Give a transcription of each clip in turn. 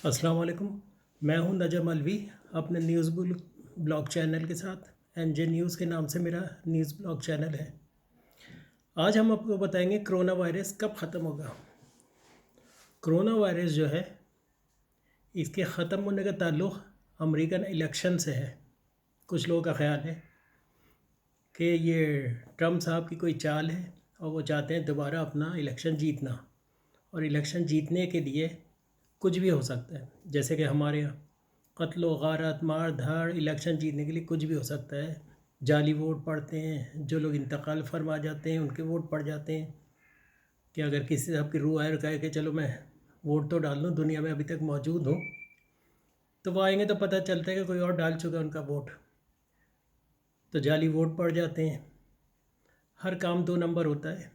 अस्सलाम वालेकुम। मैं हूं नजम अलवी अपने न्यूज़ ब्लॉग चैनल के साथ। एनजे न्यूज़ के नाम से मेरा न्यूज़ ब्लॉग चैनल है। आज हम आपको बताएंगे कोरोना वायरस कब ख़त्म होगा। कोरोना वायरस जो है इसके ख़त्म होने का ताल्लुक़ अमेरिकन इलेक्शन से है। कुछ लोगों का ख्याल है कि ये ट्रम्प साहब की कोई चाल है और वो चाहते हैं दोबारा अपना इलेक्शन जीतना, और इलेक्शन जीतने के लिए कुछ भी हो सकता है। जैसे कि हमारे यहाँ कत्ल गारत मार धाड़, इलेक्शन जीतने के लिए कुछ भी हो सकता है। जाली वोट पड़ते हैं, जो लोग इंतकाल फरमा जाते हैं उनके वोट पड़ जाते हैं। कि अगर किसी साहब की रूह आए कहे कि चलो मैं वोट तो डाल दूँ, दुनिया में अभी तक मौजूद हूँ, तो वो आएंगे तो पता चलता है कि कोई और डाल चुका है उनका वोट, तो जाली वोट पड़ जाते हैं। हर काम दो नंबर होता है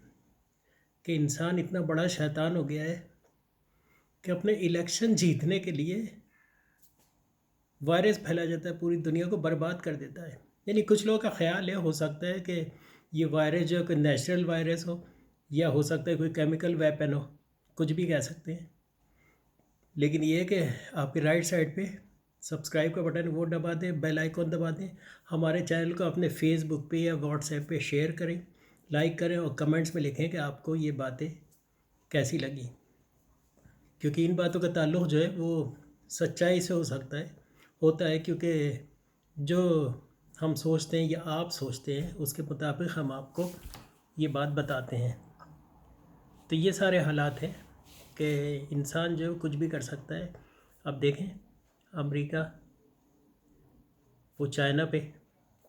कि इंसान इतना बड़ा शैतान हो गया है कि अपने इलेक्शन जीतने के लिए वायरस फैला जाता है, पूरी दुनिया को बर्बाद कर देता है। यानी कुछ लोगों का ख्याल है, हो सकता है कि ये वायरस जो है कोई नेचुरल वायरस हो, या हो सकता है कोई केमिकल वेपन हो, कुछ भी कह सकते हैं। लेकिन ये है कि आपके राइट साइड पे सब्सक्राइब का बटन वो दबा दें, बेल आइकॉन दबा दें। हमारे चैनल को अपने फेसबुक पे या व्हाट्सएप पे शेयर करें, लाइक करें और कमेंट्स में लिखें कि आपको ये बातें कैसी लगी। क्योंकि इन बातों का ताल्लुक़ जो है वो सच्चाई से हो सकता है, होता है, क्योंकि जो हम सोचते हैं या आप सोचते हैं उसके मुताबिक हम आपको ये बात बताते हैं। तो ये सारे हालात हैं कि इंसान जो है कुछ भी कर सकता है। अब देखें, अमेरिका वो चाइना पे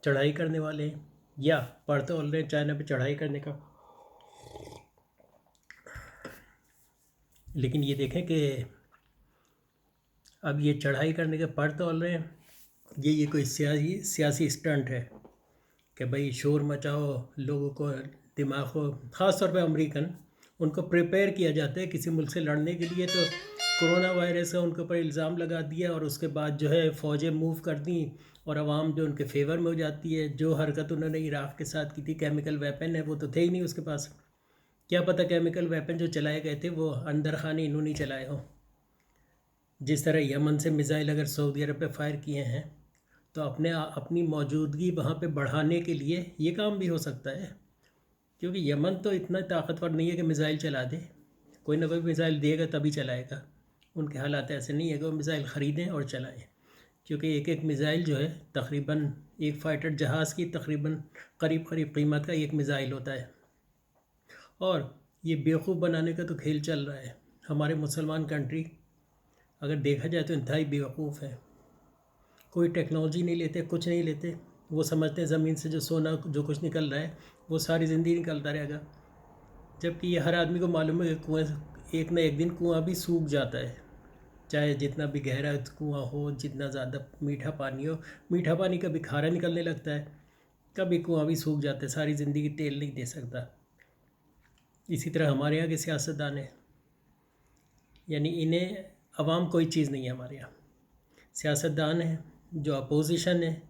चढ़ाई करने वाले हैं, या पढ़ तो रहे हैं चाइना पे चढ़ाई करने का। लेकिन ये देखें कि अब ये चढ़ाई करने के पढ़ तो रहे हैं, ये कोई सियासी स्टंट है कि भाई शोर मचाओ, लोगों को दिमाग को, ख़ास तौर पे अमेरिकन, उनको प्रिपेयर किया जाता है किसी मुल्क से लड़ने के लिए। तो कोरोना वायरस का उनके ऊपर इल्ज़ाम लगा दिया और उसके बाद जो है फ़ौजें मूव कर दी और आवाम जो उनके फेवर में हो जाती है। जो हरकत उन्होंने इराक़ के साथ की थी, केमिकल वेपन है, वो तो थे ही नहीं उसके पास। क्या पता केमिकल वेपन जो चलाए गए थे वो अंदर खाने इन्होंने चलाए हों। जिस तरह यमन से मिज़ाइल अगर सऊदी अरब पे फायर किए हैं, तो अपनी मौजूदगी वहाँ पे बढ़ाने के लिए ये काम भी हो सकता है। क्योंकि यमन तो इतना ताकतवर नहीं है कि मिज़ाइल चला दे, कोई ना कोई मिज़ाइल देगा तभी चलाएगा। उनके हालात ऐसे नहीं है कि वो मिज़ाइल ख़रीदें और चलाएं। क्योंकि एक एक मिज़ाइल जो है तकरीबन एक फ़ाइटर जहाज़ की तकरीबन करीब कीमत का एक मिज़ाइल होता है। और ये बेवकूफ़ बनाने का तो खेल चल रहा है। हमारे मुसलमान कंट्री अगर देखा जाए तो इंतहाई बेवकूफ़ है। कोई टेक्नोलॉजी नहीं लेते, कुछ नहीं लेते। वो समझते हैं ज़मीन से जो सोना जो कुछ निकल रहा है वो सारी ज़िंदगी निकलता रहेगा। जबकि ये हर आदमी को मालूम है कि कुएँ एक ना एक दिन कुआँ भी सूख जाता है। चाहे जितना भी गहरा कुआँ हो, जितना ज़्यादा मीठा पानी हो, मीठा पानी कभी खारा निकलने लगता है, कभी कुआँ भी सूख जाता है। सारी ज़िंदगी तेल नहीं दे सकता। इसी तरह हमारे यहाँ के सियासतदान हैं, यानी इन्हें अवाम कोई चीज़ नहीं है। हमारे यहाँ सियासतदान हैं जो अपोजिशन है,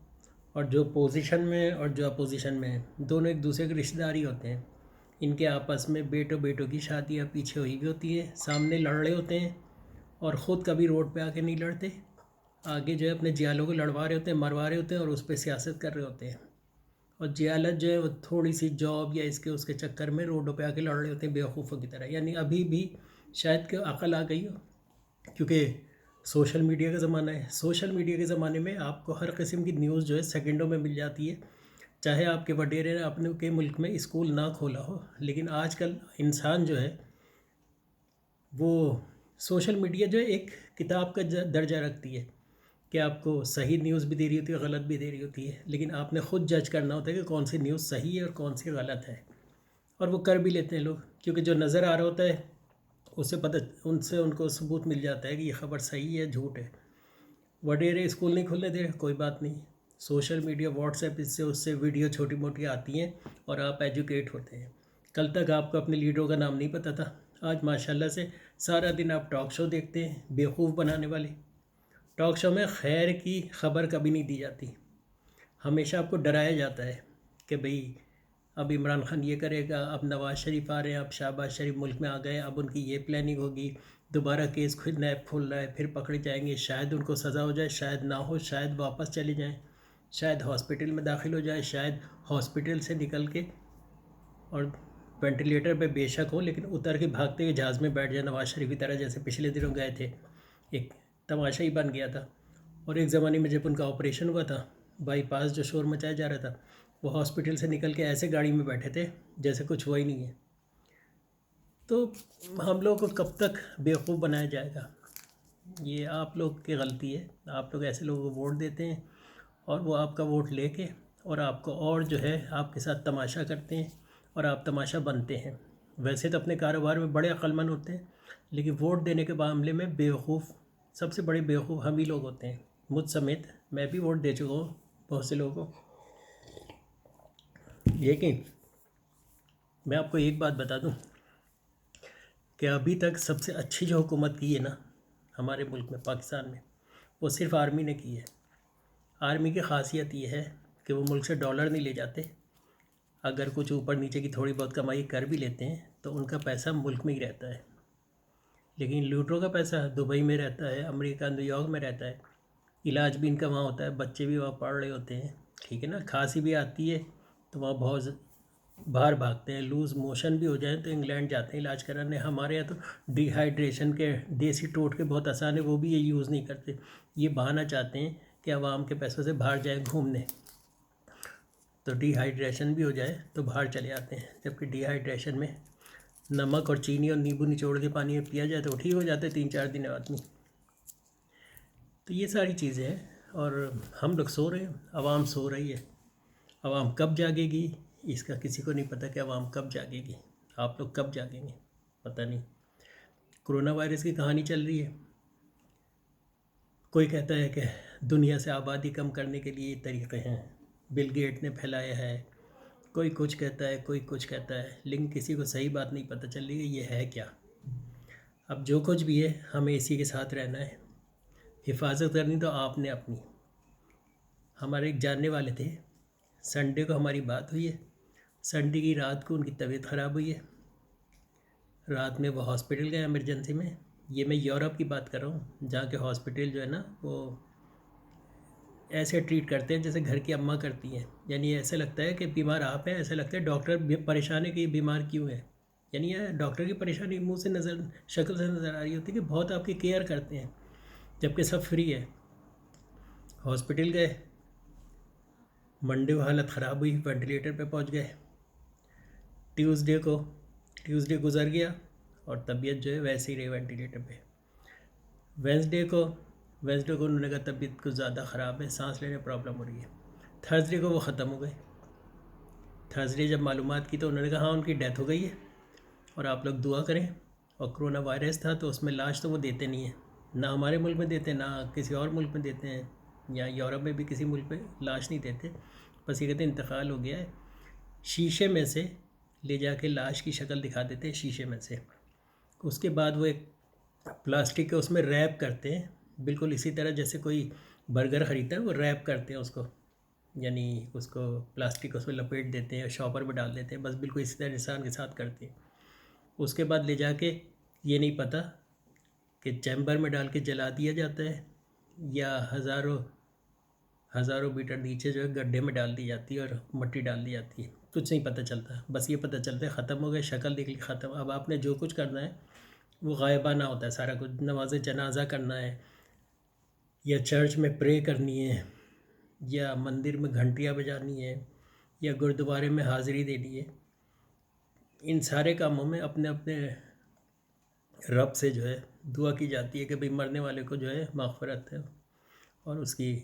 और जो पोजीशन में है और जो अपोजिशन में है, दोनों एक दूसरे के रिश्तेदारी होते हैं। इनके आपस में बेटों की शादियाँ पीछे हुई भी होती है, सामने लड़ रहे होते हैं और ख़ुद कभी रोड पे आके नहीं लड़ते। आगे जो है अपने जियालों को लड़वा रहे होते हैं, मरवा रहे होते हैं और उस पर सियासत कर रहे होते हैं। और जियालत जो है वो थोड़ी सी जॉब या इसके उसके चक्कर में रोडों पे आके लड़ रहे होते हैं बेवकूफ़ों की तरह। यानी अभी भी शायद कि अकल आ गई हो, क्योंकि सोशल मीडिया का ज़माना है। सोशल मीडिया के ज़माने में आपको हर किस्म की न्यूज़ जो है सेकंडों में मिल जाती है। चाहे आपके वडेरे ने अपने के मुल्क में स्कूल ना खोला हो, लेकिन आजकल इंसान जो है वो सोशल मीडिया जो है एक किताब का दर्जा रखती है कि आपको सही न्यूज़ भी दे रही होती है, गलत भी दे रही होती है। लेकिन आपने ख़ुद जज करना होता है कि कौन सी न्यूज़ सही है और कौन सी गलत है। और वो कर भी लेते हैं लोग, क्योंकि जो नज़र आ रहा होता है उससे पता, उनसे उनको सबूत मिल जाता है कि ये ख़बर सही है झूठ है। वडेरे स्कूल नहीं खुलने दे रहे, कोई बात नहीं, सोशल मीडिया व्हाट्सएप इससे उससे वीडियो छोटी मोटी आती हैं और आप एजुकेट होते हैं। कल तक आपको अपने लीडरों का नाम नहीं पता था, आज माशाल्लाह से सारा दिन आप टॉक शो देखते हैं, बेवकूफ़ बनाने वाले। टॉक शो में खैर की खबर कभी नहीं दी जाती, हमेशा आपको डराया जाता है कि भाई अब इमरान खान ये करेगा, अब नवाज़ शरीफ आ रहे हैं, अब शहबाज शरीफ मुल्क में आ गए, अब उनकी ये प्लानिंग होगी, दोबारा केस खुद नैब खोल रहा है, फिर पकड़े जाएंगे, शायद उनको सज़ा हो जाए, शायद ना हो, शायद वापस चले जाएं, शायद हॉस्पिटल में दाखिल हो जाए, शायद हॉस्पिटल से निकल के और वेंटिलेटर पे बेशक हो लेकिन उतर के भागते हुए जहाज़ में बैठ जाए नवाज़ शरीफ की तरह, जैसे पिछले दिनों गए थे। एक तमाशा ही बन गया था। और एक ज़माने में जब उनका ऑपरेशन हुआ था, बाईपास जो शोर मचाया जा रहा था, वो हॉस्पिटल से निकल के ऐसे गाड़ी में बैठे थे जैसे कुछ हुआ ही नहीं है। तो हम लोग को कब तक बेवकूफ़ बनाया जाएगा? ये आप लोग की गलती है। आप लोग ऐसे लोगों को वोट देते हैं और वो आपका वोट लेके और आपको और जो है आपके साथ तमाशा करते हैं और आप तमाशा बनते हैं। वैसे तो अपने कारोबार में बड़े अक्लमंद होते हैं, लेकिन वोट देने के मामले में बेवकूफ़, सबसे बड़े बेवकूफ़ हम ही लोग होते हैं, मुझ समेत। मैं भी वोट दे चुका हूँ बहुत से लोगों को। लेकिन मैं आपको एक बात बता दूं कि अभी तक सबसे अच्छी जो हुकूमत की है ना हमारे मुल्क में, पाकिस्तान में, वो सिर्फ़ आर्मी ने की है। आर्मी की ख़ासियत ये है कि वो मुल्क से डॉलर नहीं ले जाते। अगर कुछ ऊपर नीचे की थोड़ी बहुत कमाई कर भी लेते हैं तो उनका पैसा मुल्क में ही रहता है। लेकिन लूटरों का पैसा दुबई में रहता है, अमेरिका, न्यूयॉर्क में रहता है। इलाज भी इनका वहाँ होता है, बच्चे भी वहाँ पढ़ रहे होते हैं, ठीक है ना। खांसी भी आती है तो वहाँ बहुत बाहर भागते हैं, लूज़ मोशन भी हो जाए तो इंग्लैंड जाते हैं इलाज कराने। हमारे यहाँ तो डिहाइड्रेशन के देसी टोटके बहुत आसान है, वो भी ये यूज़ नहीं करते। ये बहाना चाहते हैं कि आवाम के पैसों से बाहर जाए घूमने, तो डिहाइड्रेशन भी हो जाए तो बाहर चले आते हैं। जबकि डिहाइड्रेशन में नमक और चीनी और नींबू निचोड़ के पानी में पिया जाए तो ठीक हो जाते 3-4 दिन आदमी। तो ये सारी चीज़ें हैं और हम लोग सो रहे हैं, आवाम सो रही है। आवाम कब जागेगी इसका किसी को नहीं पता कि आवाम कब जागेगी। आप लोग कब जागेंगे पता नहीं। कोरोना वायरस की कहानी चल रही है। कोई कहता है कि दुनिया से आबादी कम करने के लिए तरीक़े हैं, बिल गेट ने फैलाया है। कोई कुछ कहता है, कोई कुछ कहता है, लेकिन किसी को सही बात नहीं पता चल रही है ये है क्या। अब जो कुछ भी है हमें इसी के साथ रहना है। हिफाजत करनी तो आपने अपनी। हमारे एक जानने वाले थे, संडे को हमारी बात हुई है। संडे की रात को उनकी तबीयत ख़राब हुई है। रात में वो हॉस्पिटल गए इमरजेंसी में। ये मैं यूरोप की बात कर रहा हूँ, जहाँ के हॉस्पिटल जो है ना वो ऐसे ट्रीट करते हैं जैसे घर की अम्मा करती हैं। यानी ऐसे लगता है कि बीमार आप हैं, ऐसे लगता है डॉक्टर परेशान है कि ये बीमार क्यों है। यानी यह डॉक्टर की परेशानी मुंह से नज़र, शक्ल से नज़र आ रही होती है कि बहुत आपकी केयर करते हैं, जबकि सब फ्री है। हॉस्पिटल गए, मंडे को हालत ख़राब हुई, वेंटिलेटर पे पहुंच गए। ट्यूसडे गुजर गया और तबीयत जो है वैसे ही रही वेंटिलेटर पे। वेंसडे को उन्होंने कहा तबीयत कुछ ज़्यादा ख़राब है, सांस लेने में प्रॉब्लम हो रही है। थर्सडे को वो ख़त्म हो गए। थर्सडे जब मालूमात की तो उन्होंने कहा हाँ उनकी डेथ हो गई है और आप लोग दुआ करें। और कोरोना वायरस था तो उसमें लाश तो वो देते नहीं हैं, ना हमारे मुल्क में देते, ना किसी और मुल्क में देते हैं, या यूरोप में भी किसी मुल्क में लाश नहीं देते। बस ये कहते हैं इंतकाल हो गया है। शीशे में से ले जाके लाश की शक्ल दिखा देते हैं शीशे में से। उसके बाद वो एक प्लास्टिक के उसमें रैप करते हैं, बिल्कुल इसी तरह जैसे कोई बर्गर ख़रीदता है वो रैप करते हैं उसको, यानी उसको प्लास्टिक उसमें लपेट देते हैं, शॉपर में डाल देते हैं, बस बिल्कुल इसी तरह इंसान के साथ करते हैं। उसके बाद ले जाके ये नहीं पता कि चैम्बर में डाल के जला दिया जाता है या हज़ारों मीटर नीचे जो है गड्ढे में डाल दी जाती है और मट्टी डाल दी जाती है। कुछ नहीं पता चलता, बस ये पता चलता है ख़त्म हो गए, शक्ल देख ली ख़त्म। अब आपने जो कुछ करना है वो गायबाना होता है सारा कुछ। नमाज जनाजा करना है या चर्च में प्रे करनी है या मंदिर में घंटियाँ बजानी है या गुरुद्वारे में हाज़िरी देनी है, इन सारे कामों में अपने अपने रब से जो है दुआ की जाती है कि भाई मरने वाले को जो है मग़फ़िरत है और उसकी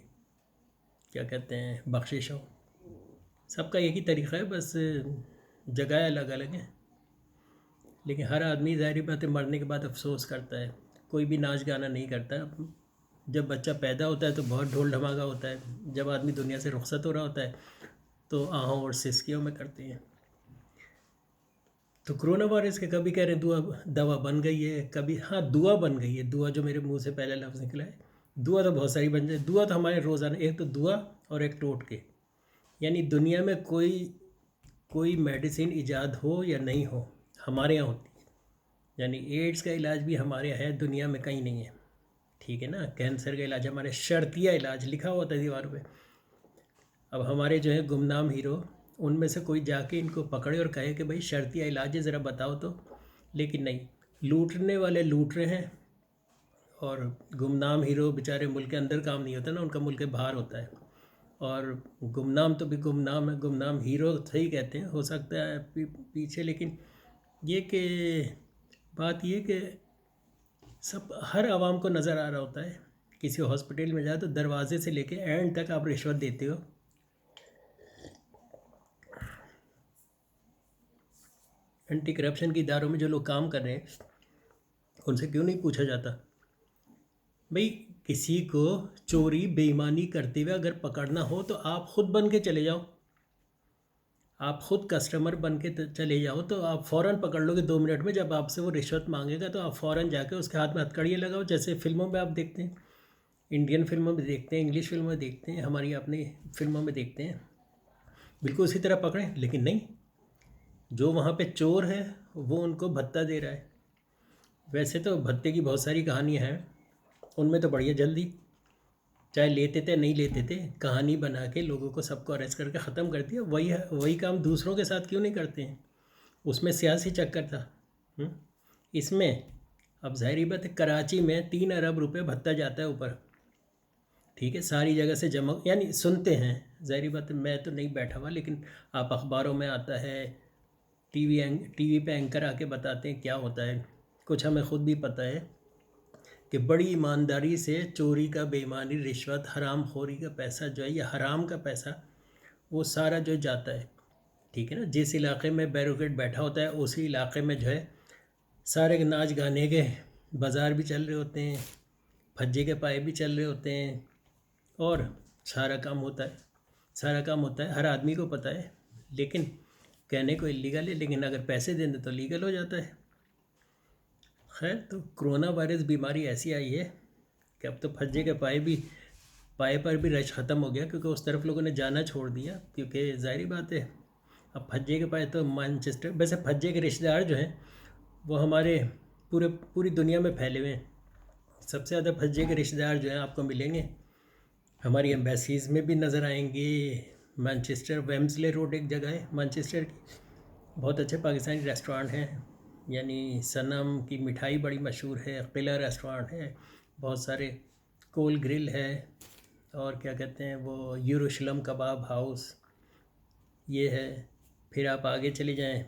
क्या कहते हैं बख्शिश हो। सबका एक ही तरीक़ा है, बस जगह अलग अलग है। लेकिन हर आदमी ज़ाहिर बात है मरने के बाद अफसोस करता है। कोई भी नाच गाना नहीं करता। जब बच्चा पैदा होता है तो बहुत ढोल ढमाका होता है, जब आदमी दुनिया से रुखसत हो रहा होता है तो आहों और सिसकियों में करते हैं। तो कोरोना वायरस के कभी कह रहे हैं दवा बन गई है, कभी हाँ दुआ बन गई है। दुआ जो मेरे मुंह से पहले लफ्ज़ निकला है, दुआ तो बहुत सारी बन जाए। दुआ तो हमारे रोज़ाना, एक तो दुआ और एक टोटके। यानी दुनिया में कोई कोई मेडिसिन ईजाद हो या नहीं हो, हमारे यहाँ होती है। यानी एड्स का इलाज भी हमारे यहाँ है, दुनिया में कहीं नहीं है, ठीक है ना। कैंसर का इलाज हमारे शर्तिया इलाज लिखा हुआ था दीवारों पे। अब हमारे जो है गुमनाम हीरो, उनमें से कोई जाके इनको पकड़े और कहे कि भाई शर्तिया इलाज है, ज़रा बताओ तो। लेकिन नहीं, लूटने वाले लूट रहे हैं, और गुमनाम हीरो बेचारे मुल्क के अंदर काम नहीं होता ना, उनका मुल्क के बाहर होता है। और गुमनाम तो भी गुमनाम है, गुमनाम हीरो सही कहते हैं, हो सकता है पीछे। लेकिन ये कि बात ये कि सब हर आवाम को नज़र आ रहा होता है। किसी हॉस्पिटल में जाए तो दरवाजे से लेके एंड तक आप रिश्वत देते हो। एंटी करप्शन की इदारों में जो लोग काम कर रहे हैं, उनसे क्यों नहीं पूछा जाता भाई, किसी को चोरी बेईमानी करते हुए अगर पकड़ना हो तो आप खुद बन के चले जाओ, आप खुद कस्टमर बन के चले जाओ, तो आप फ़ौरन पकड़ लोगे 2 मिनट में। जब आपसे वो रिश्वत मांगेगा तो आप फ़ौरन जाके उसके हाथ में हथकड़ियाँ लगाओ, जैसे फ़िल्मों में आप देखते हैं, इंडियन फिल्मों में देखते हैं, इंग्लिश फिल्मों में देखते हैं, हमारी अपनी फिल्मों में देखते हैं, बिल्कुल उसी तरह पकड़ें। लेकिन नहीं, जो वहाँ पे चोर है वो उनको भत्ता दे रहा है। वैसे तो भत्ते की बहुत सारी कहानियाँ हैं, उनमें तो बढ़िया जल्दी, चाहे लेते थे नहीं लेते थे, कहानी बना के लोगों को सबको अरेस्ट करके ख़त्म कर दिया। वही काम दूसरों के साथ क्यों नहीं करते हैं? उसमें सियासी चक्कर था। इसमें अब ज़ाहिर बात है, कराची में 3 अरब रुपए भत्ता जाता है ऊपर, ठीक है, सारी जगह से जमा, यानी सुनते हैं, ज़ाहिर बात है मैं तो नहीं बैठा हुआ, लेकिन आप अखबारों में आता है, टीवी पे एंकर आके बताते हैं क्या होता है। कुछ हमें ख़ुद भी पता है कि बड़ी ईमानदारी से चोरी का, बेईमानी, रिश्वत, हराम खोरी का पैसा जो है, या हराम का पैसा, वो सारा जो जाता है, ठीक है ना। जिस इलाके में बैरोक्रेट बैठा होता है उसी इलाके में जो है सारे नाच गाने के बाज़ार भी चल रहे होते हैं, फज्जे के पाए भी चल रहे होते हैं, और सारा काम होता है, सारा काम होता है, हर आदमी को पता है। लेकिन कहने को इलीगल है, लेकिन अगर पैसे दें तो लीगल हो जाता है। खैर, तो कोरोना वायरस बीमारी ऐसी आई है कि अब तो फज्जे के पाए पर भी रश ख़त्म हो गया, क्योंकि उस तरफ लोगों ने जाना छोड़ दिया। क्योंकि ज़ाहिर बात है, अब फज्जे के पाए तो मैनचेस्टर, वैसे फज्जे के रिश्तेदार जो हैं वो हमारे पूरी दुनिया में फैले हुए हैं। सबसे ज़्यादा फज्जे के रिश्तेदार जो हैं आपको मिलेंगे हमारी एम्बेसीज़ में भी नज़र आएंगे। मैनचेस्टर वेम्सले रोड एक जगह है मैनचेस्टर की, बहुत अच्छे पाकिस्तानी रेस्टोरेंट हैं, यानी सनम की मिठाई बड़ी मशहूर है, किला रेस्टोरेंट है, बहुत सारे, कोल ग्रिल है, और क्या कहते हैं वो यरूशलेम कबाब हाउस ये है। फिर आप आगे चले जाएं,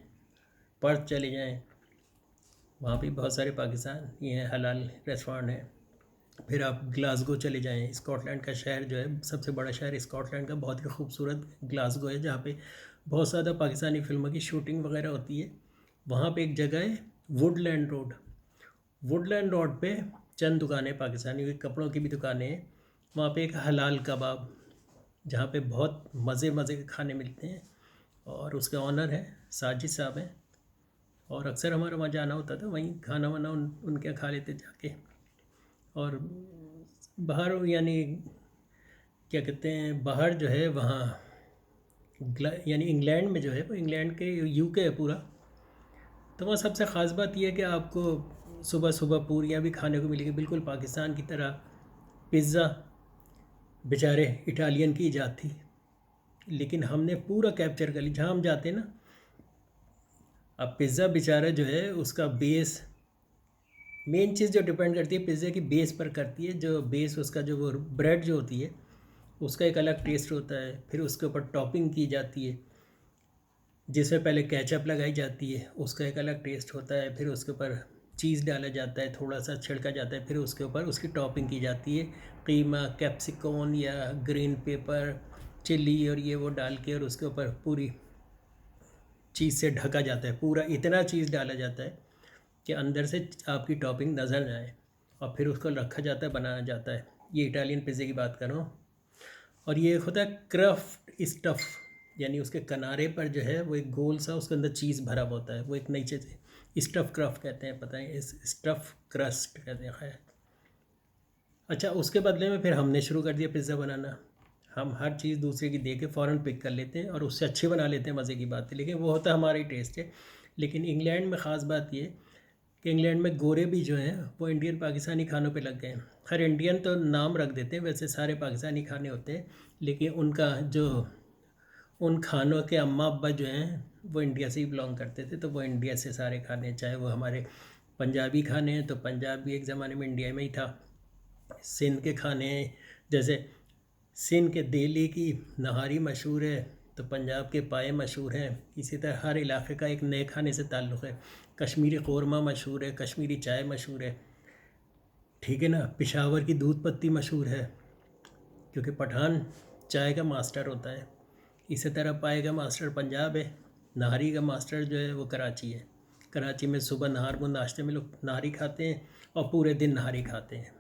पर्थ चले जाएं, वहाँ भी बहुत सारे पाकिस्तान ये हैं, हलाल रेस्टोरेंट हैं। फिर आप ग्लासगो चले जाएं, स्कॉटलैंड का शहर जो है, सबसे बड़ा शहर स्कॉटलैंड का, बहुत ही खूबसूरत ग्लासगो है, जहाँ पे बहुत ज़्यादा पाकिस्तानी फिल्मों की शूटिंग वगैरह होती है। वहाँ पे एक जगह है वुडलैंड रोड पे चंद दुकानें, पाकिस्तानी की कपड़ों की भी दुकानें हैं। वहाँ पे एक हलाल कबाब, जहाँ पे बहुत मज़े के खाने मिलते हैं, और उसके ऑनर है साजिद साहब हैं, और अक्सर हमारा वहाँ जाना होता था, वहीं खाना वाना उनके यहाँ खा लेते जाके। और बाहर, यानी क्या कहते हैं, बाहर जो है वहाँ यानी इंग्लैंड में जो है, वो इंग्लैंड के यूके है पूरा, तो वहाँ सबसे ख़ास बात यह है कि आपको सुबह सुबह पूरियाँ भी खाने को मिलेगी, बिल्कुल पाकिस्तान की तरह। पिज़्ज़ा बेचारे इटालियन की ईजाद थी, लेकिन हमने पूरा कैप्चर कर ली जहाँ हम जाते हैं ना। अब पिज़्ज़ा बेचारा जो है, उसका बेस, मेन चीज़ जो डिपेंड करती है पिज़्ज़ा की बेस पर करती है, जो बेस उसका, जो वो ब्रेड जो होती है उसका एक अलग टेस्ट होता है। फिर उसके ऊपर टॉपिंग की जाती है, जिसमें पहले केचप लगाई जाती है, उसका एक अलग टेस्ट होता है। फिर उसके ऊपर चीज़ डाला जाता है, थोड़ा सा छिड़का जाता है, फिर उसके ऊपर उसकी टॉपिंग की जाती है, कीमा, कैप्सिकम या ग्रीन पेपर, चिली और ये वो डाल के, और उसके ऊपर पूरी चीज़ से ढका जाता है, पूरा इतना चीज़ डाला जाता है कि अंदर से आपकी टॉपिंग नज़र ना आए, और फिर उसको रखा जाता है, बनाया जाता है। ये इटालियन पिज़्ज़े की बात कर रहा हूँ। और ये होता है क्रफ्ट स्टफ़, यानी उसके किनारे पर जो है वो एक गोल सा, उसके अंदर चीज़ भरा हुआ होता है, वो एक नई चीज़ है, स्टफ़ क्रफ्ट कहते हैं, पता है, इस स्टफ़ क्रस्ट कहते हैं। खैर, अच्छा, उसके बदले में फिर हमने शुरू कर दिया पिज़्ज़ा बनाना। हम हर चीज़ दूसरे की देख के फ़ौरन पिक कर लेते हैं और उससे अच्छी बना लेते हैं, मज़े की बात है, लेकिन वो होता है हमारा ही टेस्ट है। लेकिन इंग्लैंड में ख़ास बात ये कि इंग्लैंड में गोरे भी जो हैं वो इंडियन पाकिस्तानी खानों पे लग गए हैं। खैर इंडियन तो नाम रख देते हैं, वैसे सारे पाकिस्तानी खाने होते हैं, लेकिन उनका जो उन खानों के अम्मा अब्बा जो हैं वो इंडिया से ही बिलोंग करते थे, तो वो इंडिया से सारे खाने, चाहे वो हमारे पंजाबी खाने हैं तो पंजाब भी एक ज़माने में इंडिया में ही था। सिंध के खाने हैं, जैसे सिंध के दिल्ली की नहारी मशहूर है तो पंजाब के पाए मशहूर हैं। इसी तरह हर इलाके का एक नए खाने से ताल्लुक़ है। कश्मीरी क़ोरमा मशहूर है, कश्मीरी चाय मशहूर है, ठीक है ना। पेशावर की दूध पत्ती मशहूर है क्योंकि पठान चाय का मास्टर होता है। इसी तरह पाए का मास्टर पंजाब है, नहारी का मास्टर जो है वो कराची है। कराची में सुबह नहार को नाश्ते में लोग नहारी खाते हैं और पूरे दिन नहारी खाते हैं,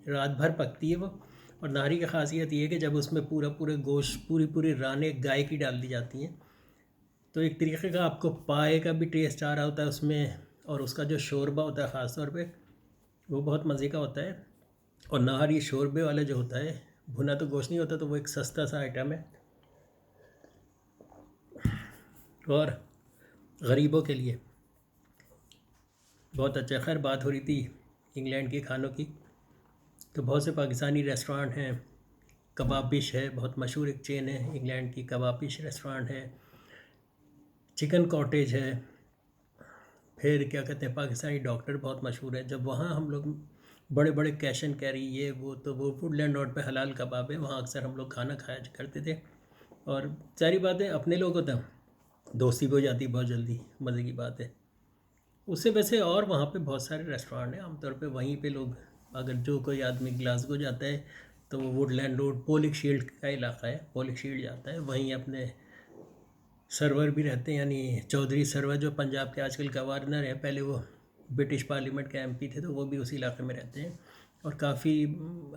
रात भर पकती है वो। और नहारी की खासियत ये है कि जब उसमें पूरा पूरे गोश्त, पूरी पूरी रानें गाय की डाल दी जाती हैं, तो एक तरीके का आपको पाए का भी टेस्ट आ रहा होता है उसमें, और उसका जो शोरबा होता है ख़ास तौर पे वो बहुत मज़े का होता है। और नहारी शोरबे वाला जो होता है, भुना तो गोश्त नहीं होता, तो वो एक सस्ता सा आइटम है और गरीबों के लिए बहुत अच्छा। खैर बात हो रही थी इंग्लैंड के खानों की, तो बहुत से पाकिस्तानी रेस्टोरेंट हैं। कबाबिश है, बहुत मशहूर एक चेन है इंग्लैंड की, कबाबिश रेस्टोरेंट है। चिकन कॉटेज है। फिर क्या कहते हैं, पाकिस्तानी डॉक्टर बहुत मशहूर है। जब वहाँ हम लोग बड़े बड़े कैश एंड कैरी ये वो, तो वो वुडलैंड रोड पे हलाल कबाब है, वहाँ अक्सर हम लोग खाना खाया करते थे। और सारी बातें अपने लोग होता, दोस्ती भी हो जाती बहुत जल्दी, मज़े की बात है। उससे वैसे और वहाँ पे बहुत सारे रेस्टोरेंट हैं, आमतौर पे वहीं पे लोग, अगर जो कोई आदमी ग्लासगो जाता है तो वो वुडलैंड रोड पोलिक शील्ड का इलाका है, पोलिक शील्ड जाता है, वहीं अपने सरवर भी रहते हैं, यानी चौधरी सरवर जो पंजाब के आजकल गवर्नर हैं, पहले वो ब्रिटिश पार्लियामेंट के एमपी थे, तो वो भी उसी इलाके में रहते हैं। और काफ़ी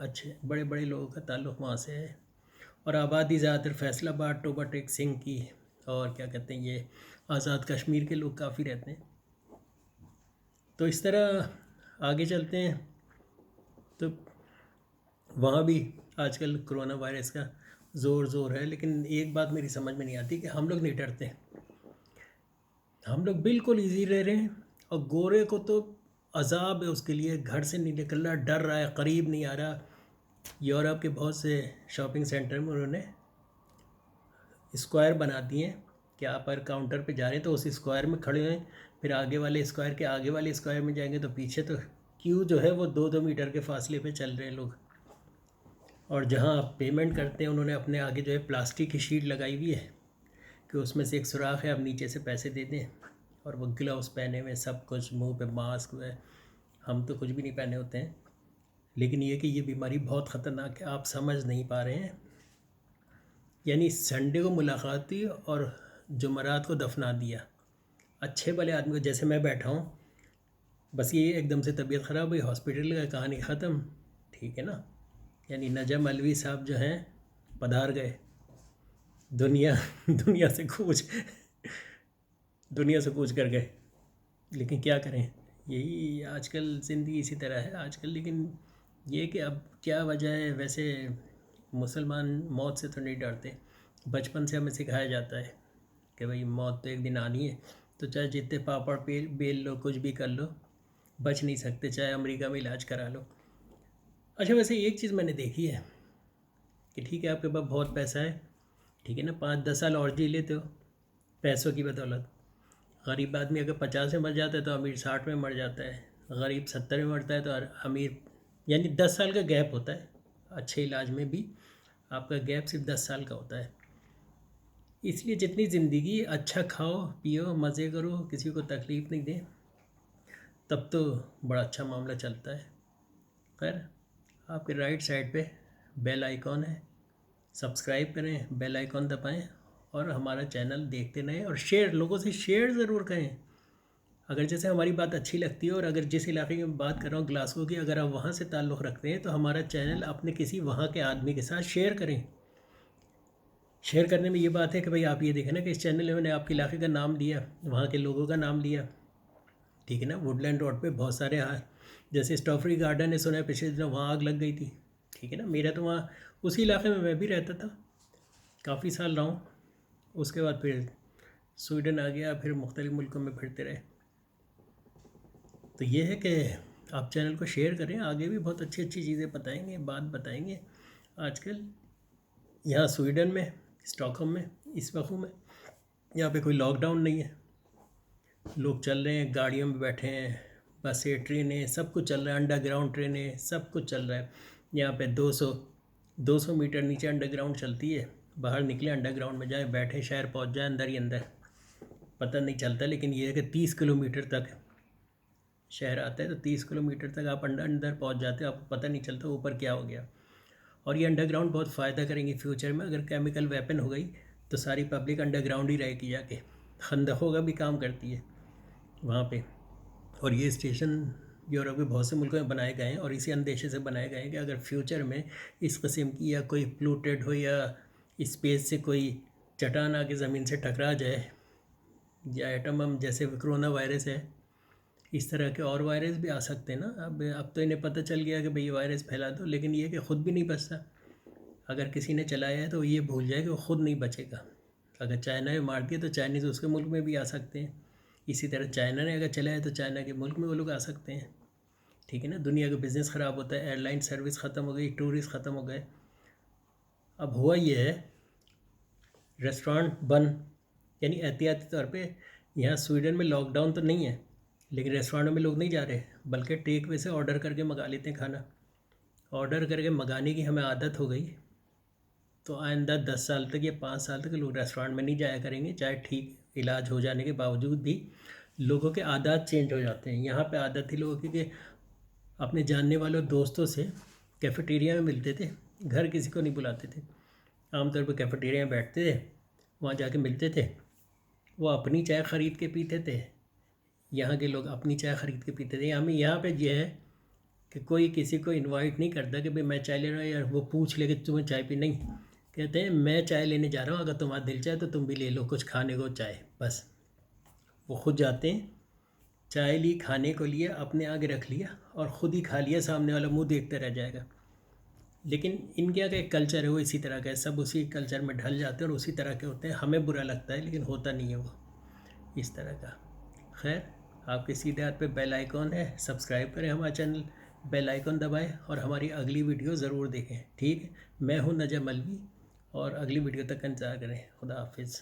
अच्छे बड़े बड़े लोगों का ताल्लुक़ वहाँ से है। और आबादी ज़्यादातर फैसलाबाद, टोबा टेक सिंह की, और क्या कहते हैं ये आज़ाद कश्मीर के लोग काफ़ी रहते हैं। तो इस तरह आगे चलते हैं, तो वहाँ भी आजकल कोरोना वायरस का ज़ोर है, लेकिन एक बात मेरी समझ में नहीं आती कि हम लोग नहीं डरते। हम लोग बिल्कुल इजी रह रहे हैं, और गोरे को तो अजाब है उसके लिए, घर से नहीं निकल रहा, डर रहा है, करीब नहीं आ रहा। यूरोप के बहुत से शॉपिंग सेंटर में उन्होंने स्क्वायर बना दिए हैं कि आप अगर काउंटर पे जा रहे हैं तो उस स्क्वायर में खड़े हैं, फिर आगे वाले स्क्वायर के आगे वाले स्क्वायर में जाएंगे तो पीछे तो क्यू जो है वो 2-2 मीटर के फासले पे चल रहे हैं लोग। और जहाँ आप पेमेंट करते हैं उन्होंने अपने आगे जो है प्लास्टिक की शीट लगाई हुई है कि उसमें से एक सुराख है, आप नीचे से पैसे दे दें। और वो ग्लव्स पहने हुए, सब कुछ, मुंह पे मास्क है, हम तो कुछ भी नहीं पहने होते हैं। लेकिन ये कि ये बीमारी बहुत ख़तरनाक है, आप समझ नहीं पा रहे हैं। यानी संडे को मुलाकात हुई और जुमरात को दफना दिया। अच्छे भले आदमी को, जैसे मैं बैठा हूँ, बस ये एकदम से तबीयत ख़राब हुई, हॉस्पिटल गए, कहानी ख़त्म, ठीक है ना। यानी नजम अलवी साहब जो हैं पधार गए, दुनिया दुनिया से कूच कर गए। लेकिन क्या करें, यही आजकल ज़िंदगी इसी तरह है आजकल। लेकिन ये कि अब क्या वजह है, वैसे मुसलमान मौत से तो नहीं डरते। बचपन से हमें सिखाया जाता है कि भाई मौत तो एक दिन आनी है, तो चाहे जितने पापड़ बेल लो, कुछ भी कर लो, बच नहीं सकते, चाहे अमेरिका में इलाज करा लो। अच्छा वैसे एक चीज़ मैंने देखी है कि ठीक है आपके पास बहुत पैसा है, ठीक है ना, 5-10 साल और जी लेते हो पैसों की बदौलत। गरीब आदमी अगर 50 में मर जाता है तो अमीर 60 में मर जाता है, गरीब 70 में मरता है तो अमीर, यानी 10 साल का गैप होता है। अच्छे इलाज में भी आपका गैप सिर्फ 10 साल का होता है। इसलिए जितनी ज़िंदगी अच्छा खाओ पियो, मज़े करो, किसी को तकलीफ़ नहीं दें, तब तो बड़ा अच्छा मामला चलता है। खैर आपके राइट साइड पे बेल आइकॉन है, सब्सक्राइब करें, बेल आइकॉन दबाएं और हमारा चैनल देखते रहें। और शेयर, लोगों से शेयर ज़रूर करें। अगर जैसे हमारी बात अच्छी लगती है, और अगर जिस इलाके की मैं बात कर रहा हूँ ग्लासगो की, अगर आप वहाँ से ताल्लुक़ रखते हैं तो हमारा चैनल अपने किसी वहाँ के आदमी के साथ शेयर करें। शेयर करने में ये बात है कि भाई आप ये देखें ना कि इस चैनल में मैंने आपके इलाके का नाम लिया, वहाँ के लोगों का नाम लिया, ठीक है ना। वुडलैंड रोड पे बहुत सारे जैसे स्ट्रॉबेरी गार्डन है, सुना है पिछले दिनों वहाँ आग लग गई थी, ठीक है ना। मेरा तो वहाँ उसी इलाके में मैं भी रहता था, काफ़ी साल रहा हूँ। उसके बाद फिर स्वीडन आ गया, फिर मुख्तलिफ़ मुल्कों में फिरते रहे। तो ये है कि आप चैनल को शेयर करें, आगे भी बहुत अच्छी अच्छी चीज़ें बताएंगे, बात बताएंगे। आजकल यहाँ स्वीडन में, स्टॉकहोम में इस वक्त में यहाँ पे कोई लॉकडाउन नहीं है, लोग चल रहे हैं, गाड़ियों में बैठे हैं, बसें, ट्रेनें, सब कुछ चल रहा है, अंडरग्राउंड ट्रेनें, सब कुछ चल रहा है। यहाँ पे 200 मीटर नीचे अंडरग्राउंड चलती है, बाहर निकले अंडरग्राउंड में जाए, बैठे, शहर पहुँच जाए अंदर ही अंदर, पता नहीं चलता। लेकिन ये है कि 30 किलोमीटर तक शहर आता है, तो 30 किलोमीटर तक आप अंदर पहुँच जाते हो, आपको पता नहीं चलता ऊपर क्या हो गया। और ये अंडरग्राउंड बहुत फ़ायदा करेंगे फ्यूचर में। अगर केमिकल वेपन हो गई तो सारी पब्लिक अंडरग्राउंड ही रहेगी, जाके खंदकों का भी काम करती है वहाँ पे। और ये स्टेशन यूरोप के बहुत से मुल्कों में बनाए गए हैं और इसी अंदेशे से बनाए गए हैं कि अगर फ्यूचर में इस किस्म की या कोई प्लूटेड हो या स्पेस से कोई चट्टान आके ज़मीन से टकरा जाए, या एटम बम जैसे कोरोना वायरस है, इस तरह के और वायरस भी आ सकते हैं ना। अब तो इन्हें पता चल गया कि भाई ये वायरस फैला दो, लेकिन ये कि ख़ुद भी नहीं बचता। अगर किसी ने चलाया है तो ये भूल जाए कि वो ख़ुद नहीं बचेगा। अगर चाइना ने मार दिया तो चाइनीज़ उसके मुल्क में भी आ सकते हैं। इसी तरह चाइना ने अगर चलाया तो चाइना के मुल्क में वो लोग आ सकते हैं। ठीक है ना। दुनिया का बिज़नेस ख़राब होता है, एयरलाइन सर्विस ख़त्म हो गई, टूरिस्ट ख़त्म हो गए। अब हुआ ये है, रेस्टोरेंट बंद, यानी एहतियाती तौर पे यहाँ स्वीडन में लॉकडाउन तो नहीं है, लेकिन रेस्टोरेंट में लोग नहीं जा रहे, बल्कि टेक वे से ऑर्डर करके मंगा लेते हैं खाना। ऑर्डर करके मंगाने की हमें आदत हो गई, तो आइंदा 10 साल तक या 5 साल तक लोग रेस्टोरेंट में नहीं जाया करेंगे, चाहे ठीक इलाज हो जाने के बावजूद भी लोगों के आदत चेंज हो जाते हैं। यहाँ पे आदत थी लोगों की कि अपने जानने वालों दोस्तों से कैफेटेरिया में मिलते थे, घर किसी को नहीं बुलाते थे, आमतौर पर कैफेटेरिया में बैठते थे, वहाँ जाके मिलते थे, वो अपनी चाय ख़रीद के पीते थे। यहाँ के लोग अपनी चाय ख़रीद के पीते थे। यहाँ पे ये है कि कोई किसी को इनवाइट नहीं करता कि भाई मैं चाय ले रहा हूँ, यार वो पूछ ले कि तुम्हें चाय पी, नहीं, कहते हैं मैं चाय लेने जा रहा हूँ, अगर तुम्हारा दिल चाहे तो तुम भी ले लो कुछ खाने को चाय, बस। वो खुद जाते हैं, चाय ली, खाने को लिया, अपने आगे रख लिया और ख़ुद ही खा लिया, सामने वाला मुंह देखते रह जाएगा। लेकिन इनके यहाँ का एक कल्चर है वो इसी तरह का है, सब उसी कल्चर में ढल जाते हैं और उसी तरह के होते हैं। हमें बुरा लगता है लेकिन होता नहीं है वो इस तरह का। खैर, आपके सीधे हाथ पे बेल आइकॉन है, सब्सक्राइब करें हमारा चैनल, बेल आइकॉन दबाएं और हमारी अगली वीडियो ज़रूर देखें। ठीक है, मैं हूँ नजम अलवी और अगली वीडियो तक इंतज़ार करें। खुदा हाफिज़।